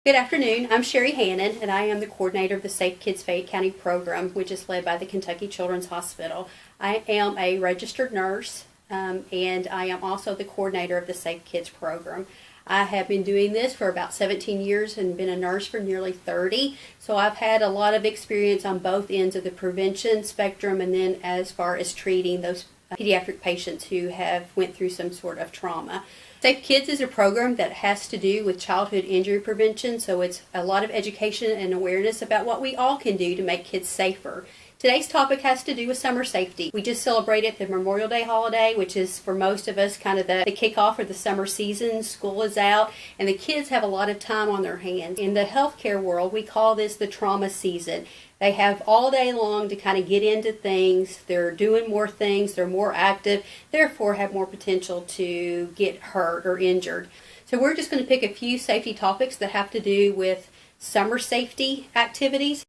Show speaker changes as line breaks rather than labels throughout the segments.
Good afternoon. I'm Sherry Hannon, and I am the coordinator of the Safe Kids Fayette County program, which is led by the Kentucky Children's Hospital. I am a registered nurse, and I am also the coordinator of the Safe Kids program. I have been doing this for about 17 years and been a nurse for nearly 30, so I've had a lot of experience on both ends of the prevention spectrum and then as far as treating those pediatric patients who have went through some sort of trauma. Safe Kids is a program that has to do with childhood injury prevention, so it's a lot of education and awareness about what we all can do to make kids safer. Today's topic has to do with summer safety. We just celebrated the Memorial Day holiday, which is for most of us kind of the kickoff for the summer season. School is out and the kids have a lot of time on their hands. In the healthcare world, we call this the trauma season. They have all day long to kind of get into things. They're doing more things. They're more active, therefore have more potential to get hurt or injured. So we're just going to pick a few safety topics that have to do with summer safety activities.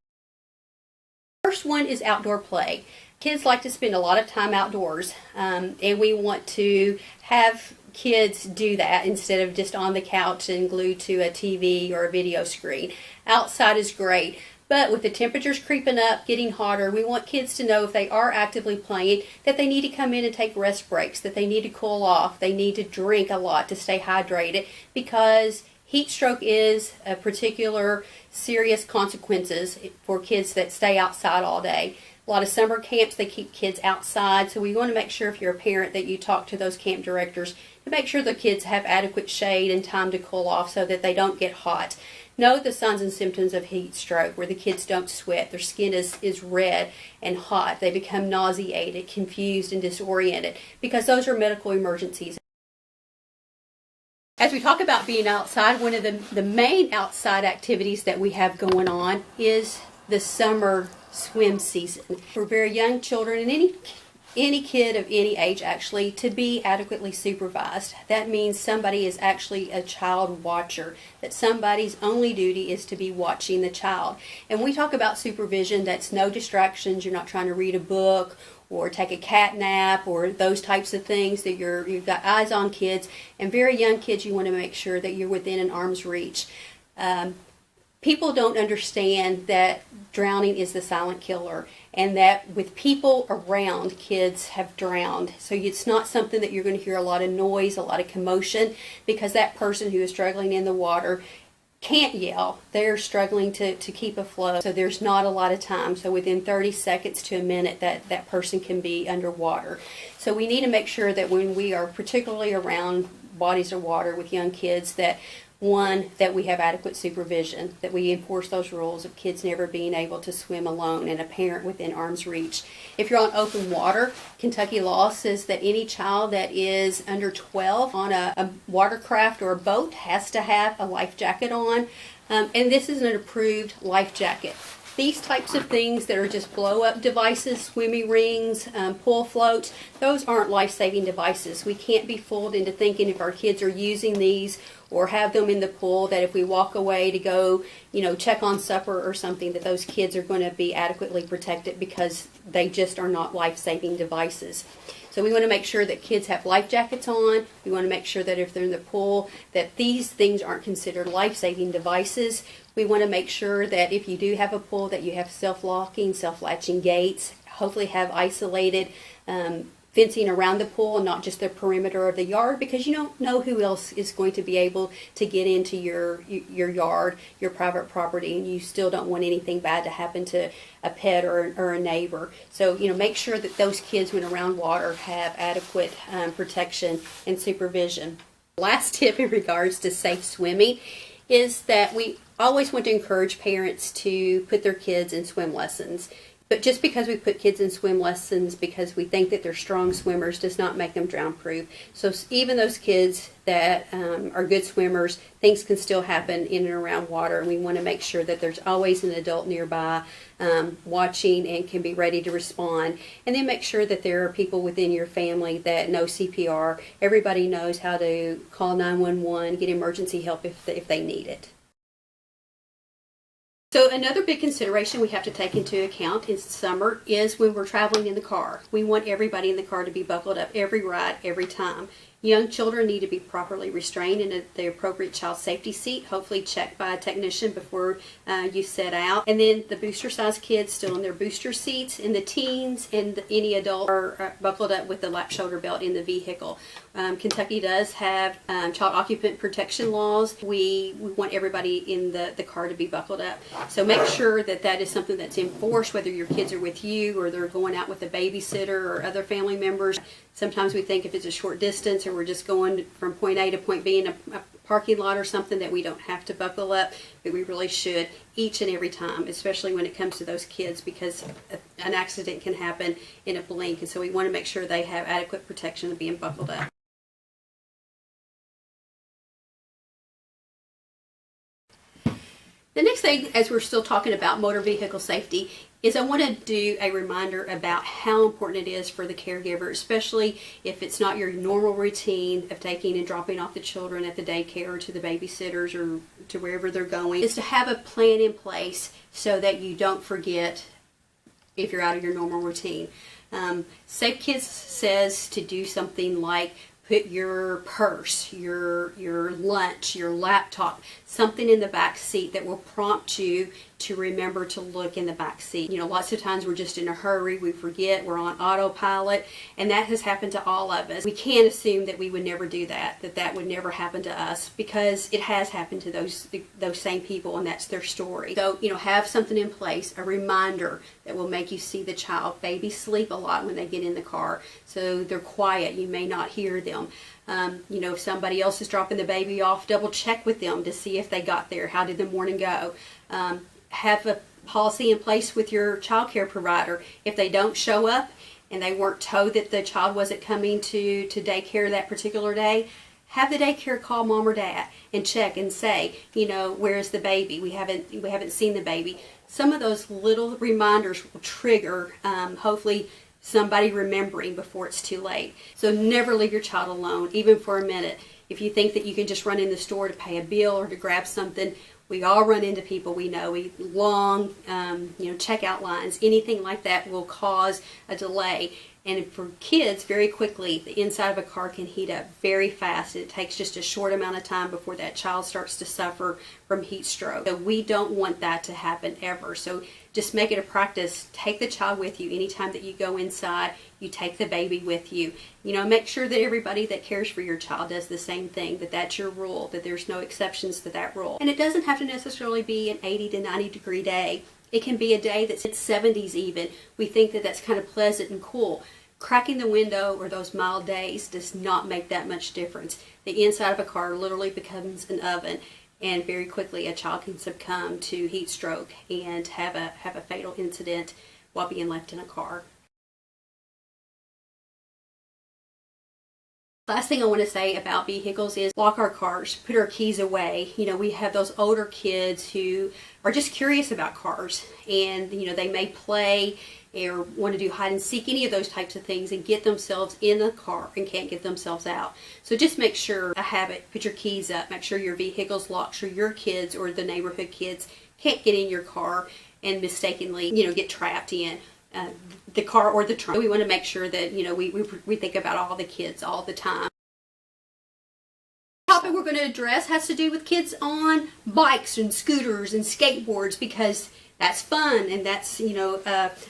First one is outdoor play. Kids like to spend a lot of time outdoors, and we want to have kids do that instead of just on the couch and glued to a TV or a video screen. Outside is great, but with the temperatures creeping up, getting hotter, we want kids to know if they are actively playing that they need to come in and take rest breaks, that they need to cool off, they need to drink a lot to stay hydrated, because heat stroke is a particular serious consequences for kids that stay outside all day. A lot of summer camps, they keep kids outside, so we want to make sure if you're a parent that you talk to those camp directors to make sure the kids have adequate shade and time to cool off so that they don't get hot. Know the signs and symptoms of heat stroke, where the kids don't sweat, their skin is red and hot, they become nauseated, confused, and disoriented, because those are medical emergencies. As we talk about being outside, one of the main outside activities that we have going on is the summer swim season. For very young children and any kid of any age actually to be adequately supervised. That means somebody is actually a child watcher, that somebody's only duty is to be watching the child. And when we talk about supervision, that's no distractions. You're not trying to read a book or take a cat nap or those types of things, that you've got eyes on kids. And very young kids, you want to make sure that you're within an arm's reach. People don't understand that drowning is the silent killer, and that with people around, kids have drowned. So it's not something that you're going to hear a lot of noise, a lot of commotion, because that person who is struggling in the water can't yell. They're struggling to keep afloat, so there's not a lot of time. So within 30 seconds to a minute, that person can be underwater. So we need to make sure that when we are particularly around bodies of water with young kids, that one, that we have adequate supervision, that we enforce those rules of kids never being able to swim alone and a parent within arm's reach. If you're on open water, Kentucky law says that any child that is under 12 on a watercraft or a boat has to have a life jacket on, and this is an approved life jacket. These types of things that are just blow-up devices, swimming rings, pool floats, those aren't life-saving devices. We can't be fooled into thinking if our kids are using these or have them in the pool that if we walk away to go, check on supper or something, that those kids are going to be adequately protected, because they just are not life-saving devices. So we want to make sure that kids have life jackets on. We want to make sure that if they're in the pool, that these things aren't considered life-saving devices. We want to make sure that if you do have a pool, that you have self-locking, self-latching gates, hopefully have isolated fencing around the pool and not just the perimeter of the yard, because you don't know who else is going to be able to get into your yard, your private property, and you still don't want anything bad to happen to a pet or a neighbor. So make sure that those kids, when around water, have adequate protection and supervision. Last tip in regards to safe swimming is that we always want to encourage parents to put their kids in swim lessons. But just because we put kids in swim lessons because we think that they're strong swimmers does not make them drown proof. So even those kids that are good swimmers, things can still happen in and around water, and we want to make sure that there's always an adult nearby watching and can be ready to respond. And then make sure that there are people within your family that know CPR. Everybody knows how to call 911, get emergency help if they need it. So another big consideration we have to take into account in summer is when we're traveling in the car. We want everybody in the car to be buckled up every ride, every time. Young children need to be properly restrained in the appropriate child safety seat, hopefully checked by a technician before you set out. And then the booster size kids still in their booster seats, and the teens and any adult are buckled up with the lap shoulder belt in the vehicle. Kentucky does have child occupant protection laws. We want everybody in the car to be buckled up. So make sure that that is something that's enforced, whether your kids are with you or they're going out with a babysitter or other family members. Sometimes we think if it's a short distance or we're just going from point A to point B in a parking lot or something that we don't have to buckle up, but we really should each and every time, especially when it comes to those kids, because an accident can happen in a blink, and so we want to make sure they have adequate protection of being buckled up. The next thing, as we're still talking about motor vehicle safety, is I want to do a reminder about how important it is for the caregiver, especially if it's not your normal routine of taking and dropping off the children at the daycare or to the babysitters or to wherever they're going, is to have a plan in place so that you don't forget if you're out of your normal routine. Safe Kids says to do something like put your purse, your lunch, your laptop, something in the back seat that will prompt you to remember to look in the back seat. You know, lots of times we're just in a hurry, we forget, we're on autopilot, and that has happened to all of us. We can't assume that we would never do that, that would never happen to us, because it has happened to those same people, and that's their story. So, you know, have something in place, a reminder that will make you see the child. Babies sleep a lot when they get in the car, so they're quiet. You may not hear them. You know, if somebody else is dropping the baby off, double check with them to see if they got there. How did the morning go? Have a policy in place with your child care provider. If they don't show up and they weren't told that the child wasn't coming to daycare that particular day, have the daycare call mom or dad and check and say, you know, where's the baby? We haven't seen the baby. Some of those little reminders will trigger, hopefully, somebody remembering before it's too late. So never leave your child alone, even for a minute. If you think that you can just run in the store to pay a bill or to grab something, we all run into people we know. Long, checkout lines, anything like that will cause a delay. And for kids, very quickly, the inside of a car can heat up very fast. It takes just a short amount of time before that child starts to suffer from heat stroke. So we don't want that to happen ever. So just make it a practice. Take the child with you. Anytime that you go inside, you take the baby with you. You know, make sure that everybody that cares for your child does the same thing, that that's your rule, that there's no exceptions to that rule. And it doesn't have to necessarily be an 80 to 90 degree day. It can be a day that's in 70s even. We think that that's kind of pleasant and cool. Cracking the window or those mild days does not make that much difference. The inside of a car literally becomes an oven, and very quickly a child can succumb to heat stroke and have a fatal incident while being left in a car. Last thing I want to say about vehicles is lock our cars, put our keys away. You know, we have those older kids who are just curious about cars, and you know, they may play or want to do hide and seek, any of those types of things, and get themselves in the car and can't get themselves out. So just make sure, a habit, put your keys up, make sure your vehicle's locked so your kids or the neighborhood kids can't get in your car and mistakenly, you know, get trapped in the car or the trunk. We want to make sure that, you know, we think about all the kids all the time. The topic we're going to address has to do with kids on bikes and scooters and skateboards, because that's fun and that's, you know,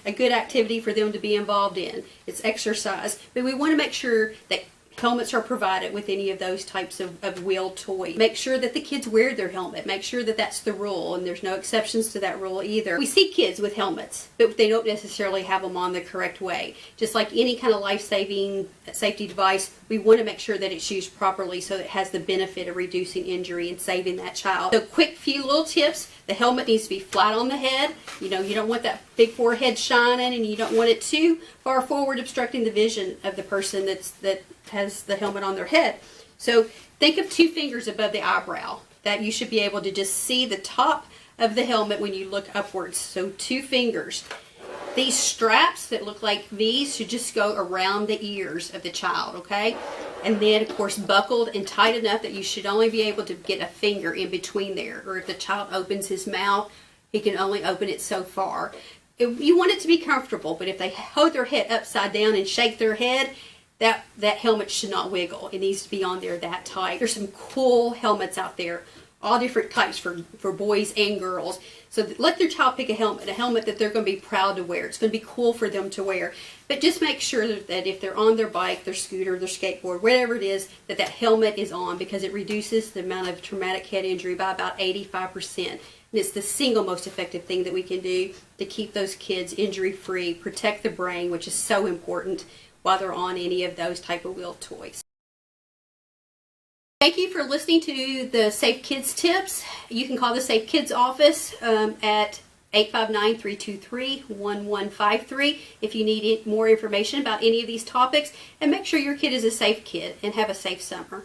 a good activity for them to be involved in. It's exercise. But we want to make sure that helmets are provided with any of those types of wheeled toys. Make sure that the kids wear their helmet. Make sure that that's the rule, and there's no exceptions to that rule either. We see kids with helmets, but they don't necessarily have them on the correct way. Just like any kind of life-saving safety device, we want to make sure that it's used properly so it has the benefit of reducing injury and saving that child. So quick few little tips. The helmet needs to be flat on the head. You know, you don't want that big forehead shining, and you don't want it too far forward, obstructing the vision of the person that has the helmet on their head. So think of 2 fingers above the eyebrow, that you should be able to just see the top of the helmet when you look upwards. So 2 fingers. These straps that look like these should just go around the ears of the child, okay? And then, of course, buckled and tight enough that you should only be able to get a finger in between there. Or if the child opens his mouth, he can only open it so far. You want it to be comfortable, but if they hold their head upside down and shake their head, that helmet should not wiggle. It needs to be on there that tight. There's some cool helmets out there, all different types for boys and girls. So let their child pick a helmet that they're going to be proud to wear. It's going to be cool for them to wear. But just make sure that if they're on their bike, their scooter, their skateboard, whatever it is, that helmet is on, because it reduces the amount of traumatic head injury by about 85%. And it's the single most effective thing that we can do to keep those kids injury-free, protect the brain, which is so important while they're on any of those type of wheeled toys. Thank you for listening to the Safe Kids Tips. You can call the Safe Kids office at 859-323-1153 if you need more information about any of these topics. And make sure your kid is a safe kid, and have a safe summer.